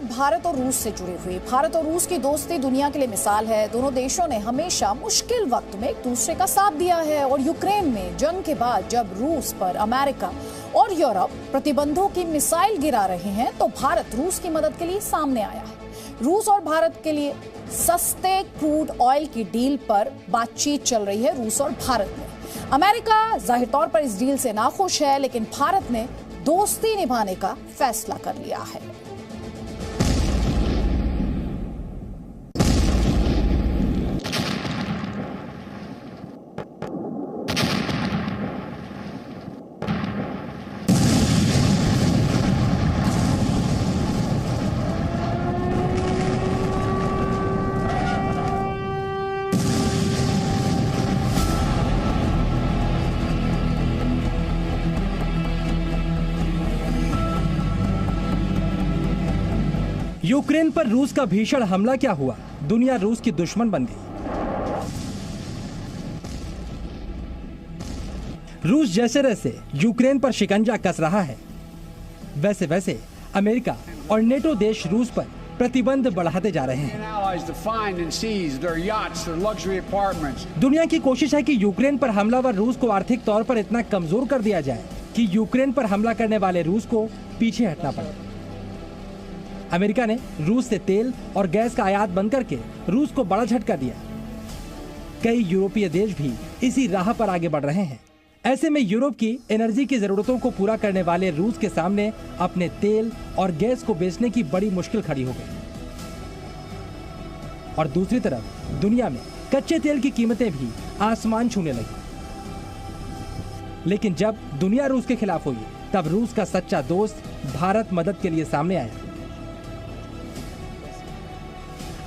भारत और रूस से जुड़ी हुई। भारत और रूस की दोस्ती दुनिया के लिए मिसाल है। दोनों देशों ने हमेशा मुश्किल वक्त में एक दूसरे का साथ दिया है और यूक्रेन में जंग के बाद जब रूस पर अमेरिका और यूरोप प्रतिबंधों की मिसाइल गिरा रहे हैं तो भारत रूस की मदद के लिए सामने आया है। रूस और भारत के लिए सस्ते क्रूड ऑयल की डील पर बातचीत चल रही है रूस और भारत में। अमेरिका जाहिर तौर पर इस डील से नाखुश है, लेकिन भारत ने दोस्ती निभाने का फैसला कर लिया है। यूक्रेन पर रूस का भीषण हमला क्या हुआ? दुनिया रूस की दुश्मन बन गई। रूस जैसे जैसे यूक्रेन पर शिकंजा कस रहा है, वैसे वैसे अमेरिका और नेटो देश रूस पर प्रतिबंध बढ़ाते जा रहे हैं। दुनिया की कोशिश है कि यूक्रेन पर हमलावर रूस को आर्थिक तौर पर इतना कमजोर कर दिया जाए कि यूक्रेन पर हमला करने वाले रूस को पीछे हटना पड़े। अमेरिका ने रूस से तेल और गैस का आयात बंद करके रूस को बड़ा झटका दिया। कई यूरोपीय देश भी इसी राह पर आगे बढ़ रहे हैं। ऐसे में यूरोप की एनर्जी की जरूरतों को पूरा करने वाले रूस के सामने अपने तेल और गैस को बेचने की बड़ी मुश्किल खड़ी हो गई। और दूसरी तरफ दुनिया में कच्चे तेल की कीमतें भी आसमान छूने लगी। लेकिन जब दुनिया रूस के खिलाफ हुई तब रूस का सच्चा दोस्त भारत मदद के लिए सामने आया।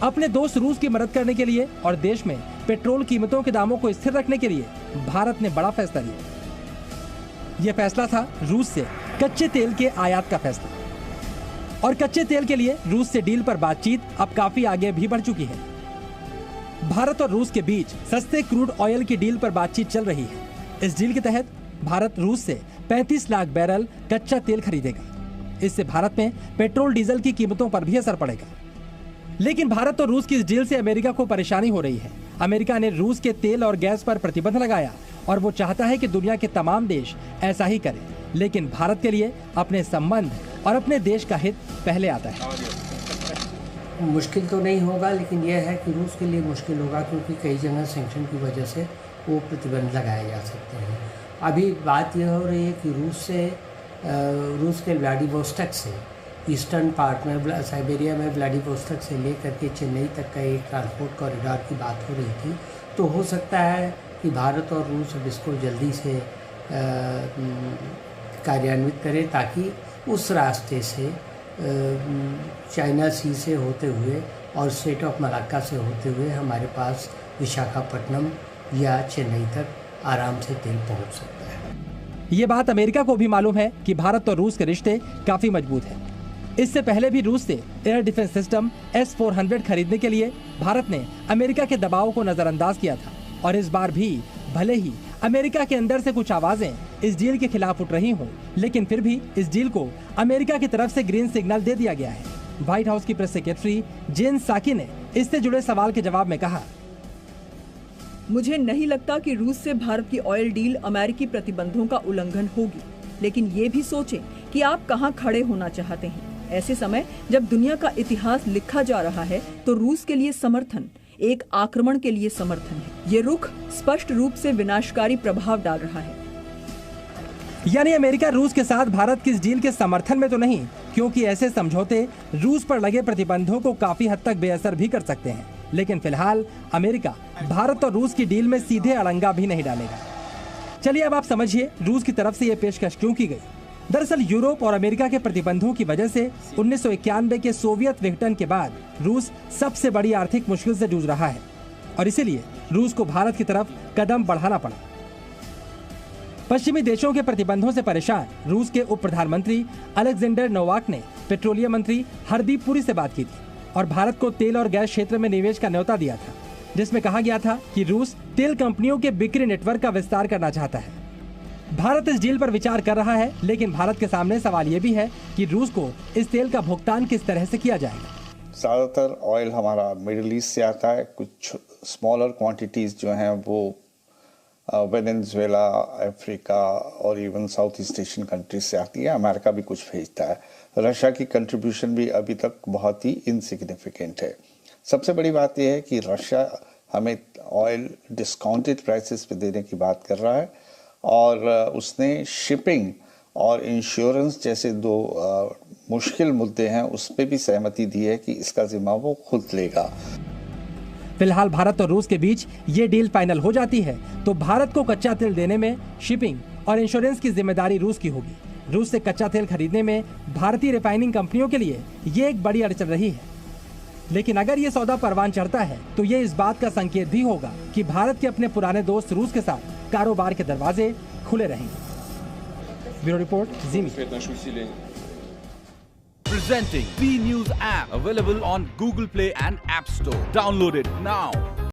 अपने दोस्त रूस की मदद करने के लिए और देश में पेट्रोल कीमतों के दामों को स्थिर रखने के लिए भारत ने बड़ा फैसला लिया। यह फैसला था रूस से कच्चे तेल के आयात का फैसला। और कच्चे तेल के लिए रूस से डील पर बातचीत अब काफी आगे भी बढ़ चुकी है। भारत और रूस के बीच सस्ते क्रूड ऑयल की डील पर बातचीत चल रही है। इस डील के तहत भारत रूस से 35 लाख बैरल कच्चा तेल खरीदेगा। इससे भारत में पेट्रोल डीजल की कीमतों पर भी असर पड़ेगा। लेकिन भारत और रूस की इस डील से अमेरिका को परेशानी हो रही है। अमेरिका ने रूस के तेल और गैस पर प्रतिबंध लगाया और वो चाहता है कि दुनिया के तमाम देश ऐसा ही करें। लेकिन भारत के लिए अपने संबंध और अपने देश का हित पहले आता है। मुश्किल तो नहीं होगा, लेकिन यह है कि रूस के लिए मुश्किल होगा, क्योंकि कई जगह सैंक्शन की वजह से वो प्रतिबंध लगाए जा सकते हैं। अभी बात यह हो रही है कि रूस के व्लादिवोस्टोक से ईस्टर्न पार्ट में साइबेरिया में व्लादिवोस्टोक से लेकर के चेन्नई तक का एक ट्रांसपोर्ट कॉरिडोर की बात हो रही थी। तो हो सकता है कि भारत और रूस अब इसको जल्दी से कार्यान्वित करें, ताकि उस रास्ते से चाइना सी से होते हुए और स्ट्रेट ऑफ मलाक्का से होते हुए हमारे पास विशाखापट्टनम या चेन्नई तक आराम से तेल पहुंच सकता है। ये बात अमेरिका को भी मालूम है कि भारत और रूस के रिश्ते काफी मजबूत हैं। इससे पहले भी रूस से एयर डिफेंस सिस्टम S-400 खरीदने के लिए भारत ने अमेरिका के दबाव को नजरअंदाज किया था। और इस बार भी भले ही अमेरिका के अंदर से कुछ आवाजें इस डील के खिलाफ उठ रही हों, लेकिन फिर भी इस डील को अमेरिका की तरफ से ग्रीन सिग्नल दे दिया गया है। व्हाइट हाउस की प्रेस सेक्रेटरी जेन साकी ने इससे जुड़े सवाल के जवाब में कहा, मुझे नहीं लगता कि रूस से भारत की ऑयल डील अमेरिकी प्रतिबंधों का उल्लंघन होगी, लेकिन ये भी सोचें कि आप कहां खड़े होना चाहते हैं। ऐसे समय जब दुनिया का इतिहास लिखा जा रहा है तो रूस के लिए समर्थन एक आक्रमण के लिए समर्थन है। ये रुख स्पष्ट रूप से विनाशकारी प्रभाव डाल रहा है। यानी अमेरिका रूस के साथ भारत की इस डील के समर्थन में तो नहीं, क्योंकि ऐसे समझौते रूस पर लगे प्रतिबंधों को काफी हद तक बेअसर भी कर सकते हैं। लेकिन फिलहाल अमेरिका भारत और रूस की डील में सीधे अड़ंगा भी नहीं डालेगा। चलिए अब आप समझिए रूस की तरफ से यह पेशकश क्यों की गई। दरअसल यूरोप और अमेरिका के प्रतिबंधों की वजह से 1991 के सोवियत विघटन के बाद रूस सबसे बड़ी आर्थिक मुश्किल से जूझ रहा है और इसीलिए रूस को भारत की तरफ कदम बढ़ाना पड़ा। पश्चिमी देशों के प्रतिबंधों से परेशान रूस के उप प्रधानमंत्री अलेक्जेंडर नोवाक ने पेट्रोलियम मंत्री हरदीप पुरी से बात की थी और भारत को तेल और गैस क्षेत्र में निवेश का न्योता दिया था, जिसमें कहा गया था कि रूस तेल कंपनियों के बिक्री नेटवर्क का विस्तार करना चाहता है। भारत इस डील पर विचार कर रहा है, लेकिन भारत के सामने सवाल ये भी है कि रूस को इस तेल का भुगतान किस तरह से किया जाएगा। ज़्यादातर ऑयल हमारा मिडिल ईस्ट से आता है, कुछ स्मॉलर क्वांटिटीज़ जो हैं वो वेनेजुएला, अफ्रीका और even south east Asian countries से आती है। अमेरिका भी कुछ भेजता है। रशिया की कंट्रीब्यूशन भी अभी तक बहुत ही इनसिग्निफिकेंट है। सबसे बड़ी बात यह है कि रशिया हमें ऑयल डिस्काउंटेड प्राइसेस पे देने की बात कर रहा है और उसने शिपिंग और इंश्योरेंस जैसे दो मुश्किल मुद्दे हैं उस पर भी सहमति दी है कि इसका जिम्मा वो खुद लेगा। फिलहाल भारत और रूस के बीच ये डील फाइनल हो जाती है तो भारत को कच्चा तेल देने में शिपिंग और इंश्योरेंस की जिम्मेदारी रूस की होगी। रूस से कच्चा तेल खरीदने में भारतीय रिफाइनिंग कंपनियों के लिए ये एक बड़ी अड़चन रही है। लेकिन अगर ये सौदा परवान चढ़ता है तो ये इस बात का संकेत भी होगा कि भारत के अपने पुराने दोस्त रूस के साथ कारोबार के दरवाजे खुले रहेंगे। Bureau report, ji media. Presenting B News app, available on Google Play and App Store. Download it now.